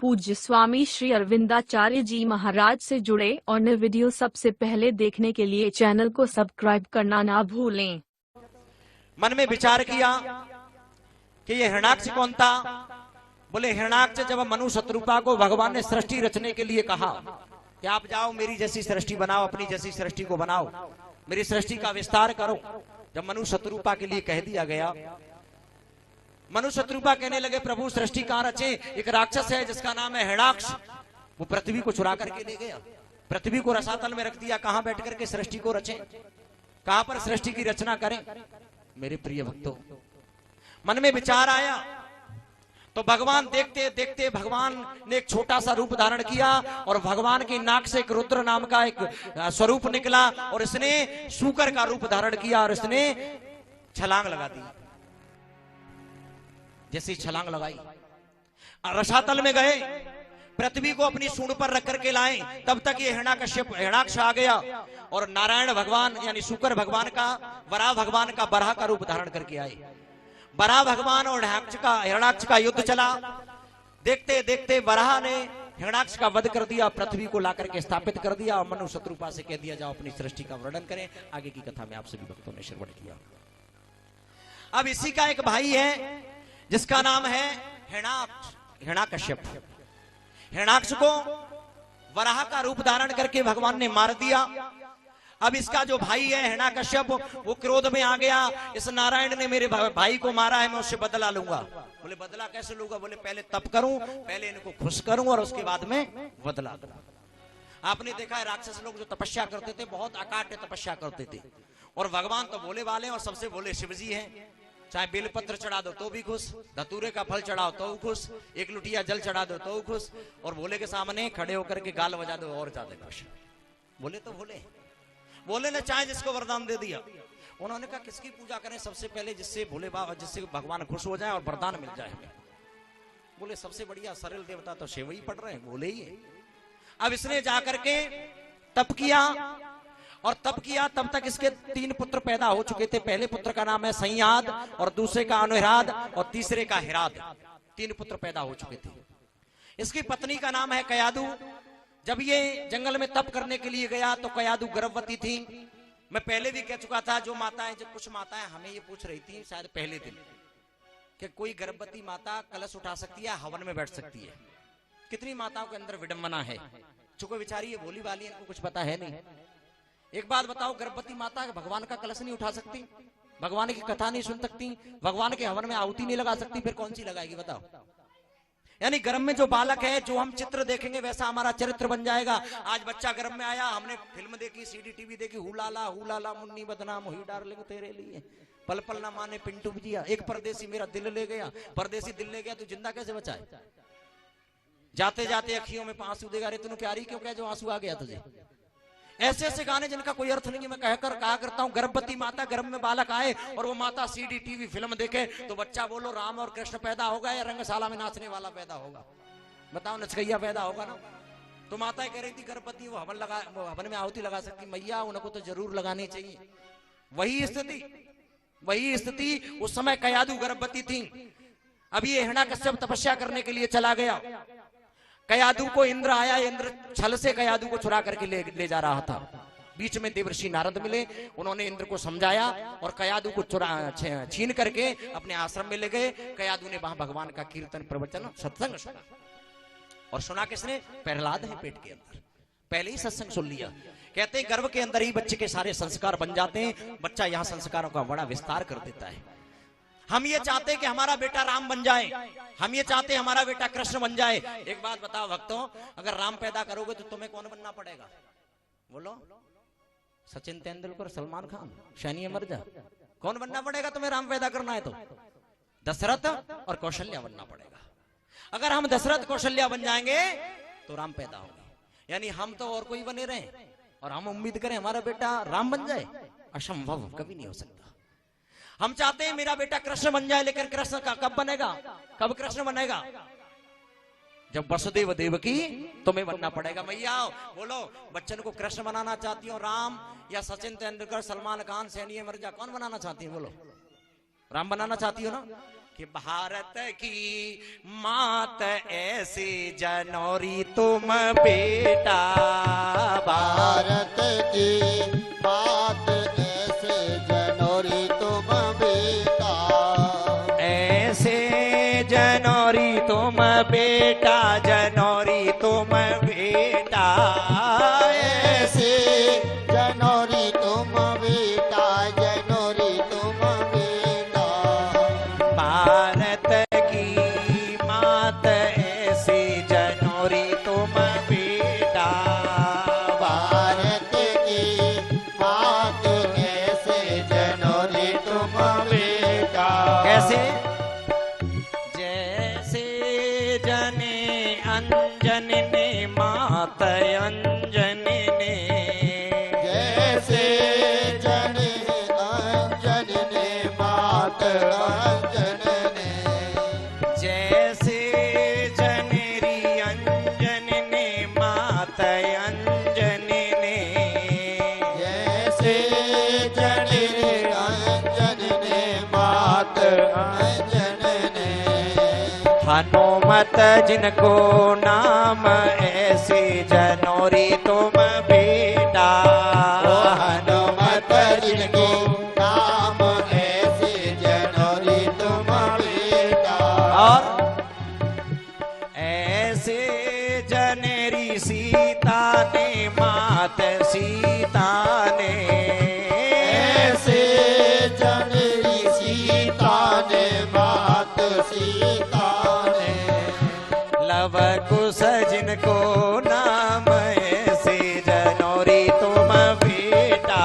पूज्य स्वामी श्री अरविंदाचार्य जी महाराज से जुड़े और नए वीडियो सबसे पहले देखने के लिए चैनल को सब्सक्राइब करना ना भूलें। मन में विचार किया कि ये हिरण्याक्ष कौन था। बोले हिरण्याक्ष जब मनु शत्रुपा को भगवान ने सृष्टि रचने के लिए कहा कि आप जाओ मेरी जैसी सृष्टि बनाओ, अपनी जैसी सृष्टि को बनाओ, मेरी सृष्टि का विस्तार करो। जब मनु शत्रुपा के लिए कह दिया गया, मनु शत्रुपा कहने लगे प्रभु सृष्टि कहां रचे। एक राक्षस है जिसका नाम है हिरण्याक्ष, वो पृथ्वी को चुरा करके ले गया, पृथ्वी को रसातल में रख दिया। कहां बैठ करके सृष्टि को रचे, कहां पर सृष्टि की रचना करें। मेरे प्रिय भक्तों, मन में विचार आया तो भगवान देखते देखते भगवान ने एक छोटा सा रूप धारण किया और भगवान की नाक से एक रुद्र नाम का एक स्वरूप निकला और इसने शूकर का रूप धारण किया और इसने छलांग लगा दी। जैसी छलांग लगाई रसातल में गए, पृथ्वी को अपनी सूंड पर रख करके लाए, तब तक ये हिरण्याक्ष आ गया और नारायण भगवान यानी शूकर भगवान का, वराह भगवान का बराह का रूप धारण करके आए। बराह भगवान और हिरण्याक्ष का युद्ध चला। देखते देखते बराह ने हिरण्याक्ष का वध कर दिया, पृथ्वी को लाकर के स्थापित कर दिया और मनु शत्रुपा से कह दिया जाओ अपनी सृष्टि का वर्णन करें। आगे की कथा में आप सभी भक्तों ने श्रवण किया। अब इसी का एक भाई है जिसका नाम है हिरण्याकश्यप। हिरण्याक्ष को वराह का रूप धारण करके भगवान ने मार दिया। अब इसका जो भाई है हिरण्याकश्यप, वो क्रोध में आ गया, इस नारायण ने मेरे भाई को मारा है, मैं उससे बदला लूंगा। बोले बदला कैसे लूंगा। बोले पहले तप करूं, पहले इनको खुश करूं और उसके बाद में बदला दूं। आपने देखा है राक्षस लोग जो तपस्या करते थे, बहुत अकाट्य तपस्या करते थे और भगवान तो बोले वाले और सबसे बोले शिवजी हैं। चाहे बेलपत्र चढ़ा दो तो भी खुश, धतूरे का फल चढ़ाओ तो खुश, एक लुटिया जल चढ़ा दो तो खुश, और भोले के सामने खड़े होकर के गाल बजा दो और ज्यादा खुश। बोले तो बोले ने चाहे जिसको वरदान दे दिया। उन्होंने कहा किसकी पूजा करें सबसे पहले जिससे भोले बाबा, जिससे भगवान खुश हो जाए और वरदान मिल जाए हमें। बोले सबसे बढ़िया सरल देवता तो शिव ही पड़ रहे हैं, बोले ही है। अब इसने जाकर के तप किया और तप किया, तब तक इसके 3 पुत्र पैदा हो चुके थे। पहले पुत्र का नाम है संयाद और दूसरे का अनुराध और तीसरे का हिराद। 3 पुत्र पैदा हो चुके थे। इसकी पत्नी का नाम है कयादु। जब ये जंगल में तप करने के लिए गया तो कयादु गर्भवती थी। मैं पहले भी कह चुका था, जो माताएं, जब कुछ माताएं हमें ये पूछ रही थी शायद पहले दिन कि कोई गर्भवती माता कलश उठा सकती है, हवन में बैठ सकती है। कितनी माताओं के अंदर विडंबना है, चूंकि बेचारी ये भोली वाली, इनको कुछ पता है नहीं। एक बात बताओ, गर्भवती माता भगवान का कलश नहीं उठा सकती, भगवान की कथा नहीं सुन सकती, भगवान के हवन में आहुति नहीं लगा सकती, फिर कौन सी लगाएगी बताओ। यानी गर्भ में जो बालक है, जो हम चित्र देखेंगे वैसा हमारा चरित्र बन जाएगा। आज बच्चा गर्भ में आया, हमने फिल्म देखी, सीडी टीवी देखी, हुलाला मुन्नी बदनाम हुई डार्लिंग तेरे लिए, पल पल ना माने पिंटू जिया, एक परदेसी मेरा दिल ले गया। परदेसी दिल ले गया तो जिंदा कैसे बचाए। जाते जाते अखियों में आंसू देगा, रे तूने प्यारी क्यों, क्या जो आंसू आ गया तुझे। ऐसे ऐसे गाने जिनका कोई अर्थ नहीं है। मैं कहा करता हूँ, गर्भवती माता, गर्भ में बालक आए और वो माता सीडी टीवी फिल्म देखे तो बच्चा बोलो राम और कृष्ण पैदा होगा या रंगशाला में नाचने वाला पैदा होगा। बताओ, नचकैया पैदा होगा ना। तो माता कह रही थी गर्भवती, वो हवन में आहुति लगा सकती, मैया उनको तो जरूर लगानी चाहिए। वही स्थिति उस समय कयादु गर्भवती थी। अब ये हिरण्याकश्यप तपस्या करने के लिए चला गया। कयादु को इंद्र आया, इंद्र छल से कयादु को चुरा करके ले जा रहा था। बीच में देवर्षि नारद मिले, उन्होंने इंद्र को समझाया और कयादु को छीन करके अपने आश्रम में ले गए। कयादु ने वहां भगवान का कीर्तन, प्रवचन, सत्संग सुना। और सुना किसने? प्रहलाद है पेट के अंदर, पहले ही सत्संग सुन लिया। कहते हैं गर्भ के अंदर ही बच्चे के सारे संस्कार बन जाते हैं। बच्चा यहाँ संस्कारों का बड़ा विस्तार कर देता है। हम ये चाहते हैं कि हमारा बेटा राम बन जाए, हम ये चाहते हैं हमारा बेटा कृष्ण बन जाए। एक बात बताओ भक्तों, अगर राम पैदा करोगे तो तुम्हें कौन बनना पड़ेगा? बोलो, सचिन तेंदुलकर, सलमान खान, शानिया मिर्जा, कौन बनना पड़ेगा तुम्हें? राम पैदा करना है तो दशरथ और कौशल्या बनना पड़ेगा। अगर हम दशरथ कौशल्या बन जाएंगे तो राम पैदा होंगे। यानी हम तो और कोई बने रहे और हम उम्मीद करें हमारा बेटा राम बन जाए, असंभव, कभी नहीं हो सकता। हम चाहते हैं मेरा बेटा कृष्ण बन जाए, लेकिन कृष्ण का कब बनेगा? कब कृष्ण बनेगा? जब वसुदेव देवकी तुम्हें बनना पड़ेगा। मैया बोलो, बच्चन को कृष्ण बनाना चाहती हो राम, या सचिन तेंदुलकर, सलमान खान, सैनिया मिर्जा, कौन बनाना चाहती है? बोलो, राम बनाना चाहती हो ना? कि भारत की मात ऐसी जनौरी तुम बेटा, भारत की मात ऐसे जनौरी तुम बेटा, ऐसे जनौरी तुम बेटा, जनौरी तुम बेटा, ऐसे जनौरी तुम बेटा, जनौरी तुम बेटा, भारत की मात ऐसी जनौरी तुम बेटा, भारत की मात ऐसे जनौरी तुम बेटा, कैसे? जैसे जने अंजन ने मात अंजन ने, जैसे जन अंजन ने मात अंजन ने, जैसे जनेरी अंजन ने मात अंजन ने, जैसे जन अंजन ने मात अंजन ने, हनुमत जिनको नाम ऐसी जनौरी तुम बेटा, हनुमत जिनको नाम ऐसे जनौरी तुम बेटा, और ऐसे जनेरी सीता ने मात सीता ने, ऐसे जनरी सीता ने मात सीता ने, लव कुश जिनको नाम ऐसे जनौरी तुम बेटा,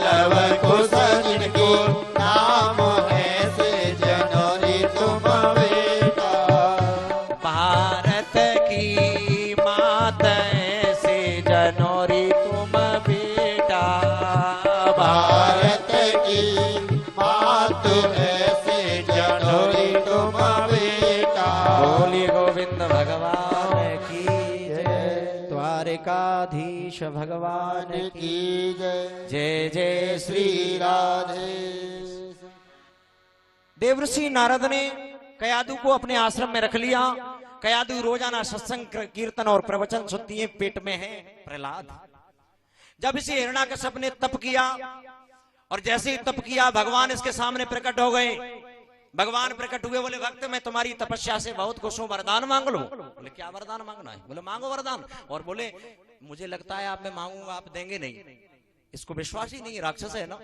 लव कुश जिनको नाम ऐसे जनौरी तुम बेटा, भारत की मात ऐसे जनौरी तुम बेटा, भारत की मात ऐसे जनौरी तुम बेटा, बोली गोविंद भगवान की जय, द्वारिकाधीश भगवान की की जय, जय जय श्री श्री राधे। देवर्षि नारद ने कयादू को अपने आश्रम में रख लिया। कयादू रोजाना सत्संग कीर्तन और प्रवचन सुनती है, पेट में है प्रहलाद। जब इसे हिरण्याकश्यप ने तप किया और जैसे ही तप किया भगवान इसके सामने प्रकट हो गए। भगवान प्रकट हुए, बोले भक्त मैं तुम्हारी तपस्या से बहुत खुश हूं, वरदान मांग लो। बोले क्या वरदान मांगना है? बोले मांगो वरदान। और बोले मुझे लगता है आप मैं मांगूंगा आप देंगे नहीं। इसको विश्वास ही नहीं, राक्षस है ना।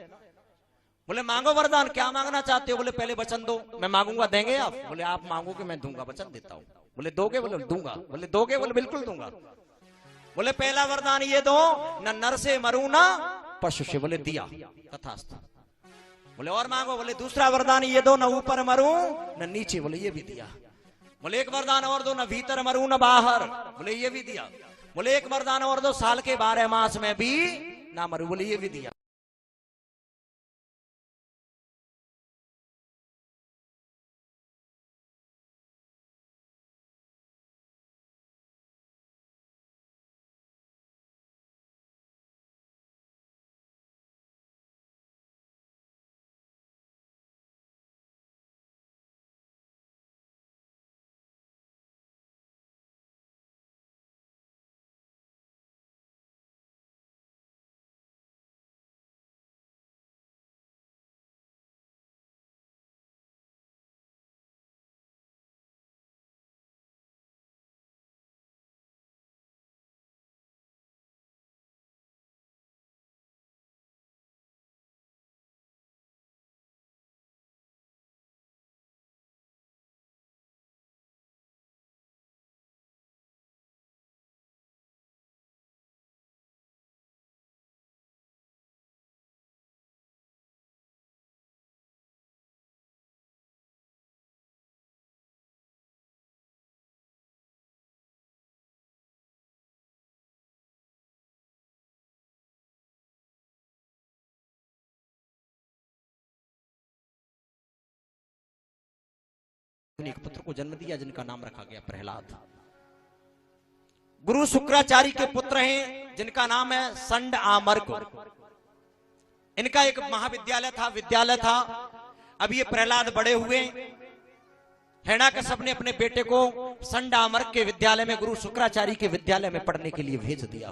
बोले मांगो वरदान, क्या मांगना चाहते हो? बोले पहले वचन दो, मैं मांगूंगा देंगे आप? बोले आप मांगोगे मैं दूंगा, वचन देता हूं। बोले दोगे? बोले दूंगा। बोले दोगे? बोले बिल्कुल दूंगा। बोले पहला वरदान ये दो, न नर से मरू ना पशु से। बोले दिया, तथास्तु। बोले और मांगो? बोले दूसरा वरदान ये दो, न ऊपर मरू न नीचे। बोले ये भी दिया। बोले एक वरदान और दो, न भीतर मरू न बाहर। बोले ये भी दिया। बोले एक वरदान और दो, साल के 12 मास में भी ना मरू। बोले ये भी दिया। एक पुत्र को जन्म दिया जिनका नाम रखा गया प्रहलाद। गुरु शुक्राचार्य के पुत्र हैं जिनका नाम है संड आमर्क। इनका एक महाविद्यालय था, विद्यालय था। अब ये प्रहलाद बड़े हुए, हिरण्याकश्यप ने अपने बेटे को संडामर्क के विद्यालय में, गुरु शुक्राचार्य के विद्यालय में पढ़ने के लिए भेज दिया।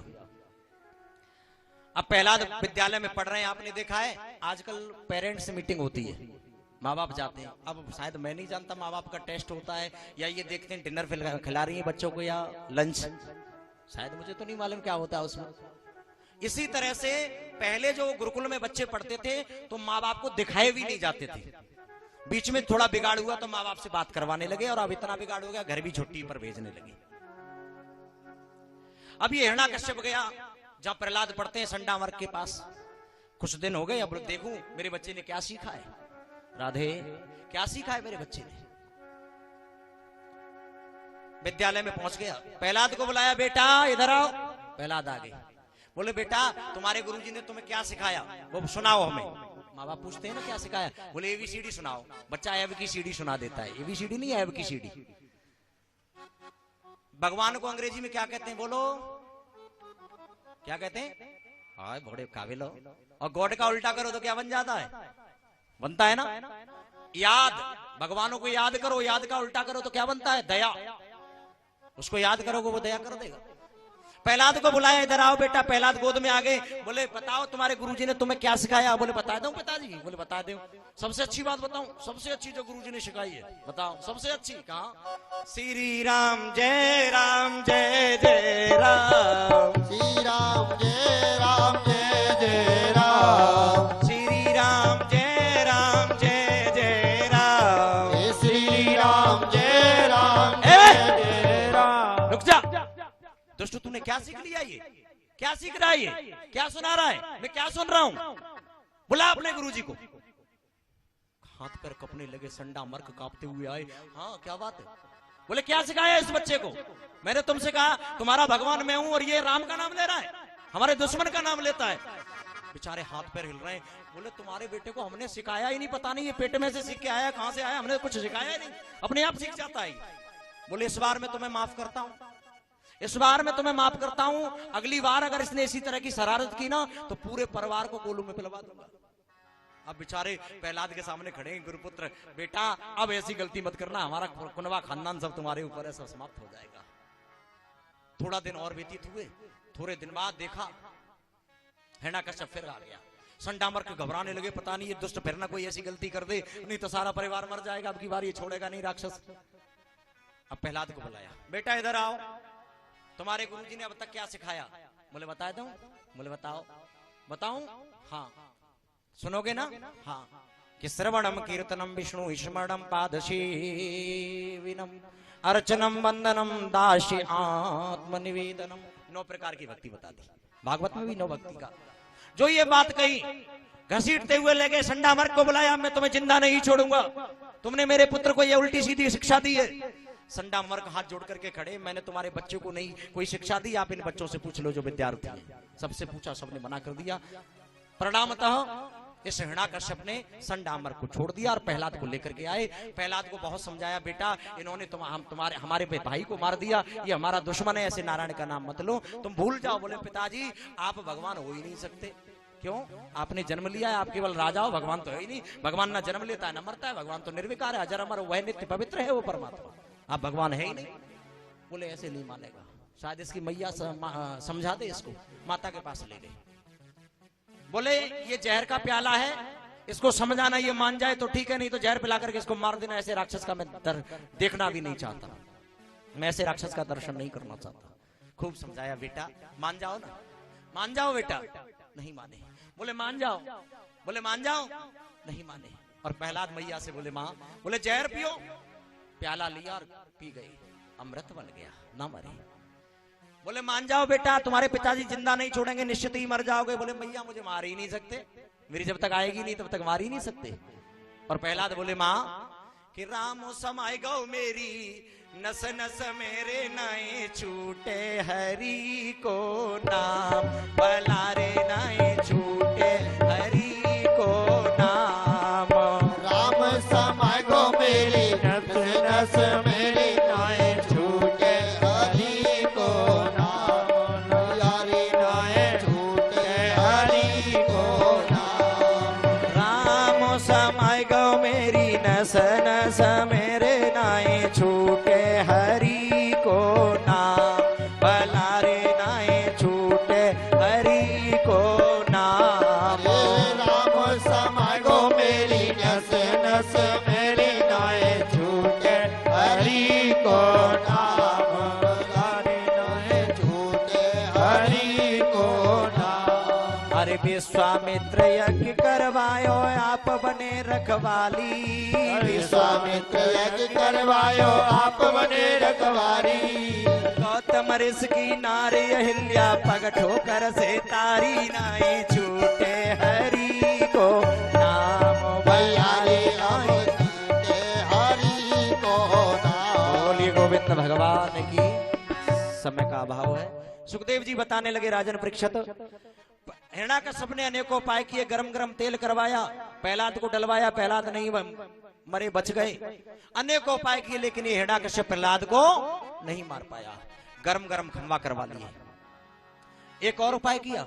अब प्रहलाद विद्यालय में पढ़ रहे हैं। आपने देखा है आजकल पेरेंट्स मीटिंग होती है, माँ बाप जाते हैं। अब शायद मैं नहीं जानता माँ बाप का टेस्ट होता है या ये देखते हैं डिनर खिला रही है बच्चों को या लंच, शायद मुझे तो नहीं मालूम क्या होता है उसमें। इसी तरह से पहले जो गुरुकुल में बच्चे पढ़ते थे तो माँ बाप को दिखाए भी नहीं जाते थे। बीच में थोड़ा बिगाड़ हुआ तो माँ बाप से बात करवाने लगे, और अब इतना बिगाड़ हो गया घर भी छुट्टी पर भेजने लगे। अब ये हिरण्याकश्यप गया जहां प्रहलाद पढ़ते हैं संडामर्क के पास। कुछ दिन हो गए, अब देखूं मेरे बच्चे ने क्या सीखा है। राधे, क्या सीखा है मेरे बच्चे ने। विद्यालय में पहुंच गया, प्रहलाद को बुलाया, बेटा इधर आओ। प्रहलाद आ गए, बोले बेटा तुम्हारे गुरुजी ने तुम्हें क्या सिखाया, वो सुनाओ हमें। माँ बाप पूछते हैं ना क्या सिखाया, बोले एबीसीडी सुनाओ। बच्चा एब की सीडी सुना देता है, एबीसीडी नहीं एब की सीडी। भगवान को अंग्रेजी में क्या कहते हैं, बोलो क्या कहते हैं, हाय बड़े काबिल हो। और गॉड का उल्टा करो तो क्या बन जाता है, बनता है ना याद। भगवानों को याद करो, याद का उल्टा करो तो क्या बनता है, दया। उसको याद करोगे वो दया कर देगा। प्रहलाद को बुलाया, इधर आओ बेटा। प्रहलाद गोद में आ गए, बोले बताओ तुम्हारे गुरुजी ने तुम्हें क्या सिखाया। बोले बता दूं पिताजी। बोले बता दो। सबसे अच्छी बात बताऊं, सबसे अच्छी जो गुरुजी ने सिखाई है बताओ, सबसे अच्छी। कहा, श्री राम जय राम जय जय राम, श्री राम जय राम जय जय राम, श्री राम जय राम जय जय राम, श्री राम जय राम जय जय राम। रुक जा दोस्तों, तूने क्या सीख लिया, ये क्या सीख रहा है, ये क्या सुना रहा है, मैं क्या सुन रहा हूं। बुला अपने गुरुजी को। हाथ पैर कपने लगे, संडामर्क कांपते हुए आए। हाँ क्या बात है। बोले क्या सिखाया इस बच्चे को। मैंने तुमसे कहा तुम्हारा भगवान मैं हूं और ये राम का नाम ले रहा है, हमारे दुश्मन का नाम लेता है। बेचारे हाथ पैर हिल रहे हैं। बोले तुम्हारे बेटे को हमने सिखाया ही नहीं, पता नहीं ये पेट में से सीख के आया, कहां से आया, हमने कुछ सिखाया ही नहीं, अपने आप सीख जाता है। बोले इस बार मैं तुम्हें माफ करता हूं, इस बार मैं तुम्हें माफ करता हूं। अगली बार अगर इसने इसी तरह की शरारत की ना तो पूरे परिवार को गोलू में पिलवा दूंगा। अब बेचारे प्रहलाद के सामने खड़े हैं, गुरुपुत्र बेटा अब ऐसी गलती मत करना, हमारा कुनवा खानदान सब तुम्हारे ऊपर है, सब समाप्त हो जाएगा। थोड़ा दिन और व्यतीत हुए। थोड़े दिन बाद देखा हिरण्याकश्यप फिर आ गया। संडामर्क घबराने लगे, पता नहीं ये दुष्ट फिर ना कोई ऐसी गलती कर दे, नहीं तो सारा परिवार मर जाएगा, अब की बार ये छोड़ेगा नहीं राक्षस। अब प्रहलाद को बुलाया, बेटा इधर आओ, तुम्हारे गुरुजी ने अब तक क्या सिखाया। बोले बता दूं। बोले बताओ। बताऊं, हाँ सुनोगे ना, हाँ। कि श्रवणम कीर्तनम विष्णु स्मरणम पादसेविनम अर्चनम वंदनम दासी आत्मनिवेदनम। 9 प्रकार की भक्ति बता दी, भागवत में भी 9 भक्ति का। जो ये बात कही, घसीटते हुए ले गए, संडामर्क को बुलाया, मैं तुम्हें जिंदा नहीं छोड़ूंगा, तुमने मेरे पुत्र को ये उल्टी सीधी शिक्षा दी है। संडामर्क हाथ जोड़ करके खड़े, मैंने तुम्हारे बच्चे को नहीं कोई शिक्षा दी, आप इन बच्चों से पूछ लो जो विद्यार्थी हैं। सबसे पूछा, सबने मना कर दिया। परिणामतः इस हिरण्याकश्यप ने संडामर्क को छोड़ दिया और प्रहलाद को लेकर के आए। प्रहलाद को बहुत समझाया, बेटा इन्होंने हमारे भाई को मार दिया, ये हमारा दुश्मन है, ऐसे नारायण का नाम मत लो, तुम भूल जाओ। बोले पिताजी आप भगवान हो ही नहीं सकते। क्यों, आपने जन्म लिया है, आप केवल राजा हो, भगवान तो है ही नहीं। भगवान ना जन्म लेता है ना मरता है, भगवान तो निर्विकार है, अजर अमर, वह नित्य पवित्र है वो परमात्मा, आप भगवान है ही नहीं। बोले ऐसे नहीं मानेगा, शायद इसकी मैया समझा दे इसको। माता के पास ले गए, बोले ये जहर का प्याला है, इसको समझाना, ये मान जाए तो ठीक है, नहीं तो जहर पिला करके इसको मार देना। ऐसे राक्षस का मैं देखना भी नहीं चाहता, मैं ऐसे राक्षस का दर्शन नहीं करना चाहता। खूब समझाया, बेटा मान जाओ ना, मान जाओ बेटा। नहीं माने। बोले मान जाओ। बोले मान जाओ, नहीं माने। और प्रहलाद मैया से बोले माँ, बोले जहर पियो। प्याला लिया और पी गई, अमृत बन गया, ना मरे। बोले मान जाओ बेटा, तुम्हारे पिताजी जिंदा नहीं छोड़ेंगे, निश्चित ही मर जाओगे। बोले मैया मुझे मार ही नहीं सकते, मेरी जब तक आएगी नहीं तब तक मार ही नहीं सकते। और प्रहलाद बोले माँ कि राम समाय गौ मेरी नस नस मेरे नए छूटे, हरि को नाम बलारे नए छूटे, हरि को नाम। राम समाय गो मेरी नस नस मेरी नए छूटे, हरि को नाम यारी नए छूटे, हरि को नाम। राम समाय गौ मेरी छूटे हरि को नाम, भला रे नाए छूटे हरि को नाम। राम समागो मेरी नस नस मेरी नाए छूटे हरि को नाम, हरि नाए छूटे हरि को नाम। अरे विश्वामित्र यज्ञ करवायो आप बने रखवाली, विश्वामित्र यज्ञ करवायो आप बने रखवारी। गौतम ऋषि की नारी अहिल्या पग ठोकर से तारी, नाए छूटे हरि को नाम, भैया रे नाम छूटे हरि को नाम। बोलिए गोविंद भगवान की। समय का अभाव है। सुखदेव जी बताने लगे राजन परीक्षित, हिरण्याकश्यप ने अनेकों उपाय किए, गरम गरम तेल करवाया, प्रहलाद को डलवाया, प्रहलाद नहीं मरे बच गए। अनेकों उपाय किए लेकिन ये हिरण्याकश्यप प्रहलाद को नहीं मार पाया। गरम गरम खंबा करवा लिए। एक और उपाय किया,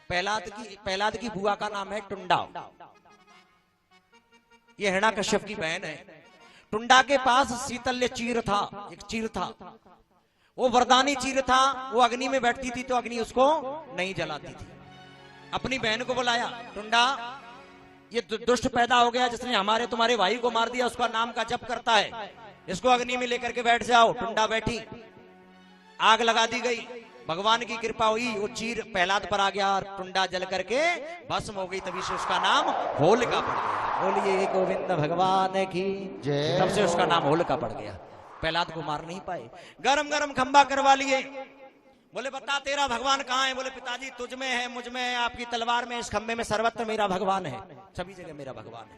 प्रहलाद की बुआ का नाम है टुंडा, ये हिरण्याकश्यप की बहन है। टुंडा के पास शीतल्य चीर था, एक चीर था, वो वरदानी चीर था। वो अग्नि में बैठती थी तो अग्नि उसको नहीं जलाती थी। अपनी बहन को बुलाया, टुंडा ये दुष्ट पैदा हो गया जिसने हमारे तुम्हारे भाई को मार दिया, उसका नाम का जप करता है, इसको अग्नि में लेकर के बैठ जाओ। टुंडा बैठी, आग लगा दी गई। भगवान की कृपा हुई, वो चीर प्रहलाद पर आ गया और टुंडा जल करके भस्म हो गई। तभी से उसका नाम होलिका पड़ गया। बोलिए गोविंद भगवान की जय। तब से उसका नाम होलिका पड़ गया। प्रहलाद को मार नहीं पाए। गरम गरम खंबा करवा लिए। बोले बता तेरा भगवान कहाँ है? बोले पिताजी तुझ में है, मुझ में है, आपकी तलवार में, इस खंबे में, सर्वत्र मेरा भगवान है, सभी जगह मेरा भगवान है।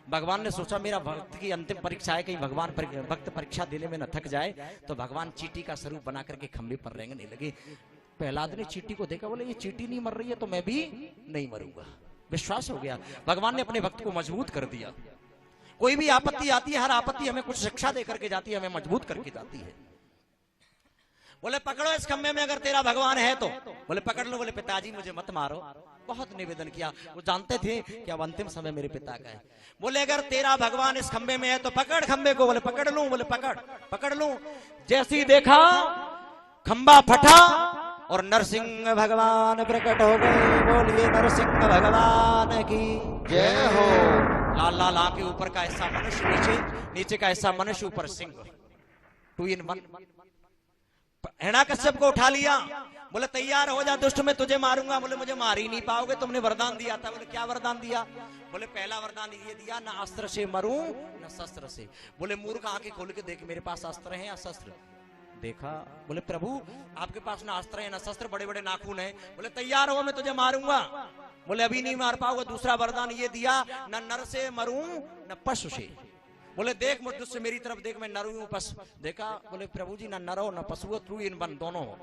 भगवान ने सोचा मेरा भक्त की अंतिम परीक्षा है, कहीं भगवान भक्त परीक्षा देने में न थक जाए, तो भगवान चींटी का स्वरूप बना करके खंबे पर रेंगने लगे। प्रहलाद ने चींटी को देखा, बोले ये चींटी नहीं मर रही है तो मैं भी नहीं मरूंगा। विश्वास हो गया। भगवान ने अपने भक्त को मजबूत कर दिया। कोई भी आपत्ति आती है, हर आपत्ति हमें कुछ शिक्षा दे करके जाती है, हमें मजबूत करके जाती है। बोले पकड़ो इस खंबे में अगर तेरा भगवान है तो। बोले पकड़ लो। बोले पिताजी मुझे मत मारो। बहुत निवेदन किया, वो जानते थे कि अब अंतिम समय मेरे पिता का है। बोले अगर तेरा भगवान इस खंबे में है तो पकड़ खंबे को। बोले पकड़ लूं। बोले पकड़ लूं। जैसी देखा खंबा फटा और नरसिंह भगवान प्रकट हो गए। बोलिए नरसिंह भगवान की जय हो। लाल लाल आंख के ऊपर का हिस्सा मनुष्य, नीचे का हिस्सा मनुष्य, ऊपर सिंह, 2 in 1। हिरण्याकश्यप को उठा लिया। बोले तैयार हो जा दुष्ट, मैं तुझे मारूंगा। बोले मुझे मार ही नहीं पाओगे, तुमने वरदान दिया था। बोले क्या वरदान दिया? बोले पहला वरदान ये दिया, ना अस्त्र से मरूं ना शस्त्र से। बोले मूर्ख आंखें खोल के देख, मेरे पास अस्त्र है या शस्त्र? देखा। बोले प्रभु आपके पास ना अस्त्र है ना शस्त्र, बड़े बड़े नाखून है। बोले तैयार हो, मैं तुझे मारूंगा। बोले अभी नहीं मार पाओगे। दूसरा वरदान ये दिया, न नर से मरूं न पशु से। बोले देख मुझसे मेरी तरफ देख, मैं नर हूं पशु। देखा। बोले प्रभु जी ना नर हो ना पशु हो, 2 in 1 दोनों हो।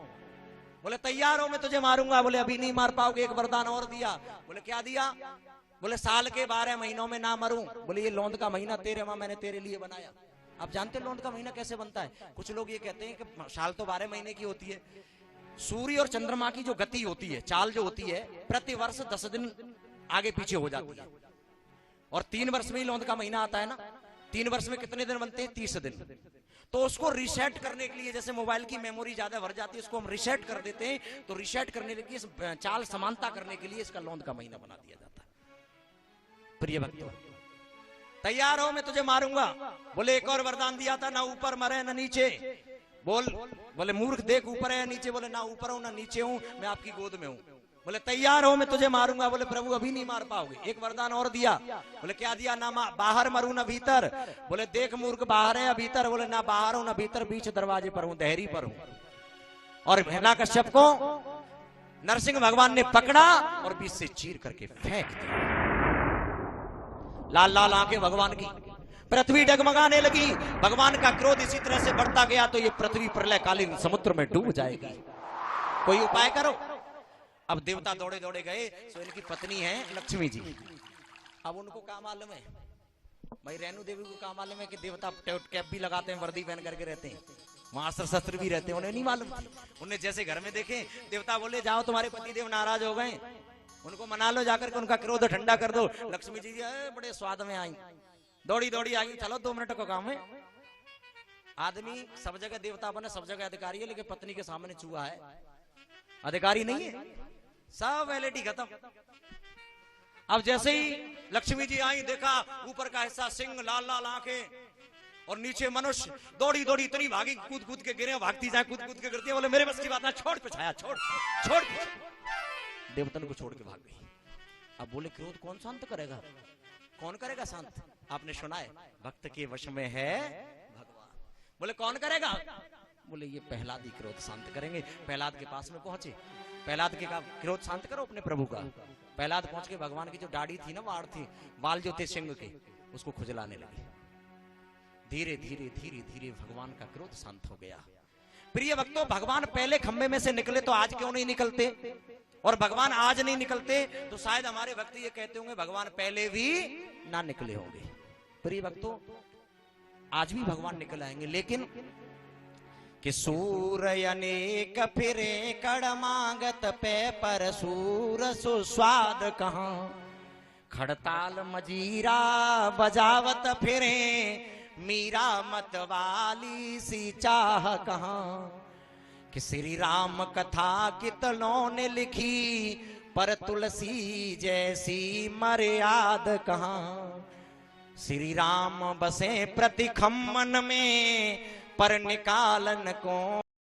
बोले तैयार हो, मैं तुझे मारूंगा। बोले अभी नहीं मार पाओगे। एक वरदान और दिया। बोले क्या दिया? बोले साल के 12 महीनों में ना मरूं। बोले ये लौंद का महीना तेरे मां मैंने तेरे लिए बनाया। आप जानते लौंद का महीना कैसे बनता है? कुछ लोग ये कहते हैं कि साल तो 12 महीने की होती है। सूर्य और चंद्रमा की जो गति होती है, चाल जो होती है, प्रति वर्ष 10 दिन आगे पीछे हो जाती है। और 3 वर्ष में ही लौंद का महीना आता है ना। 3 वर्ष में कितने दिन बनते हैं? 30 दिन। तो उसको रिसेट करने के लिए, जैसे मोबाइल की मेमोरी ज्यादा भर जाती है, उसको हम रिसेट कर देते हैं। तो रिसेट करने के लिए, चाल समानता करने के लिए इसका लौंद का महीना बना दिया जाता है। प्रिय भक्तों तैयार हो, मैं तुझे मारूंगा। बोले एक और वरदान दिया था, ना ऊपर मरे ना नीचे। बोले मूर्ख देख ऊपर है या नीचे? बोले ना ऊपर हूं ना नीचे हूं, मैं आपकी गोद में हूं। बोले तैयार हो, मैं तुझे मारूंगा। बोले प्रभु अभी नहीं मार पाओगे। एक वरदान और दिया। बोले क्या दिया? ना बाहर मरू ना भीतर। बोले देख मूर्ख बाहर है या भीतर? बोले ना बाहर हूं ना भीतर, बीच दरवाजे पर हूं, देहरी पर हूं। और हिरण्याकश्यप को नरसिंह भगवान ने पकड़ा और बीच से चीर करके फेंक दिया। लाल लाल आंखें भगवान की, पृथ्वी डगमगाने लगी। भगवान का क्रोध इसी तरह से बढ़ता गया तो ये पृथ्वी प्रलयकालीन समुद्र में डूब जाएगी। कोई उपाय करो। अब देवता दौड़े दौड़े गए। सो इनकी पत्नी है लक्ष्मी जी। अब उनको क्या मालूम है? भाई रेणु देवी को क्या मालूम है कि देवता कैप भी लगाते हैं, वर्दी पहन करके रहते हैं, वहां अस्त्र शस्त्र भी रहते हैं? उन्हें नहीं मालूम। उन्हें जैसे घर में देखे देवता बोले जाओ तुम्हारे पतिदेव नाराज हो गए, उनको मना लो, जाकर के उनका क्रोध ठंडा कर दो। लक्ष्मी जी बड़े स्वाद में आई, दौड़ी दौड़ी आई, चलो 2 मिनट का काम है। आदमी सब जगह देवता बने, सब जगह अधिकारी है, लेकिन पत्नी के सामने चूहा है, अधिकारी नहीं है, सब वैलिडिटी खत्म। अब जैसे ही लक्ष्मी जी आई, देखा ऊपर का हिस्सा सिंह, लाल लाल आंखें, और नीचे मनुष्य दौड़ी दौड़ी इतनी भागी, कूद कूद के गिरे, भागती जाए, कूद कूद के गिरती है। बोले मेरे बस की बात ना, छोड़ पिछाया, छोड़ छोड़। देवतन को छोड़ के भाग गई। अब बोले क्रोध कौन शांत करेगा, कौन करेगा शांत? आपने सुना है भक्त के वश में है भगवान। बोले कौन करेगा? बोले ये प्रहलाद ही क्रोध शांत करेंगे। प्रहलाद के पास में पहुंचे, प्रहलाद के कहा क्रोध शांत करो अपने प्रभु का। प्रहलाद पहुंच के भगवान की जो दाढ़ी थी ना, वाड़ थी, बाल जो थे सिंह के, उसको खुजलाने लगे। धीरे धीरे धीरे धीरे भगवान का क्रोध शांत हो गया। प्रिय भक्तों, भगवान पहले खंबे में से निकले तो आज क्यों नहीं निकलते? और भगवान आज नहीं निकलते तो शायद हमारे भक्त ये कहते होंगे भगवान पहले भी ना निकले होंगे। प्रिय भक्तों, आज भी भगवान निकल आएंगे, लेकिन कि सूर अनेक फिरे कड़ मांगत पे पर सूर सुस्वाद कहां, खड़ताल मजीरा बजावत फिरे मीरा मत वाली सी चाह कहां। कि श्री राम कथा कितनों ने लिखी पर तुलसी जैसी मर्याद कहां। श्री राम बसे प्रति खम्मन में पर निकालन को